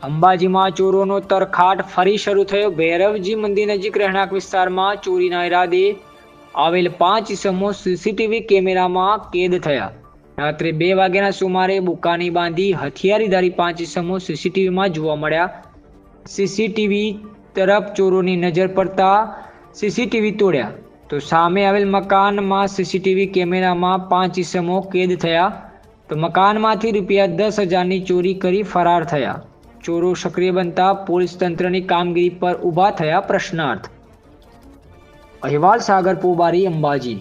અંબાજીમાં ચોરોનો તરખાટ ફરી શરૂ થયો। ભૈરવજી મંદિર નજીક રહેણાંક વિસ્તારમાં ચોરીના ઈરાદે આવેલ 5 ઇસમો સીસીટીવી કેમેરામાં કેદ થયા। રાત્રે 2 વાગ્યાના સુમારે બુકાની બાંધી હથિયારધારી 5 ઇસમો સીસીટીવીમાં જોવા મળ્યા। સીસીટીવી તરફ ચોરોની નજર પડતા સીસીટીવી તોડ્યા તો સામે આવેલ મકાનમાં સીસીટીવી કેમેરામાં 5 ઇસમો કેદ થયા તો મકાનમાંથી રૂપિયા 10,000ની ચોરી કરી ફરાર થયા। ચોરો સક્રિય બનતા પોલીસ તંત્રની કામગીરી પર ઊભા થયા પ્રશ્નાર્થ। અહેવાલ સાગર પોબારી, અંબાજી।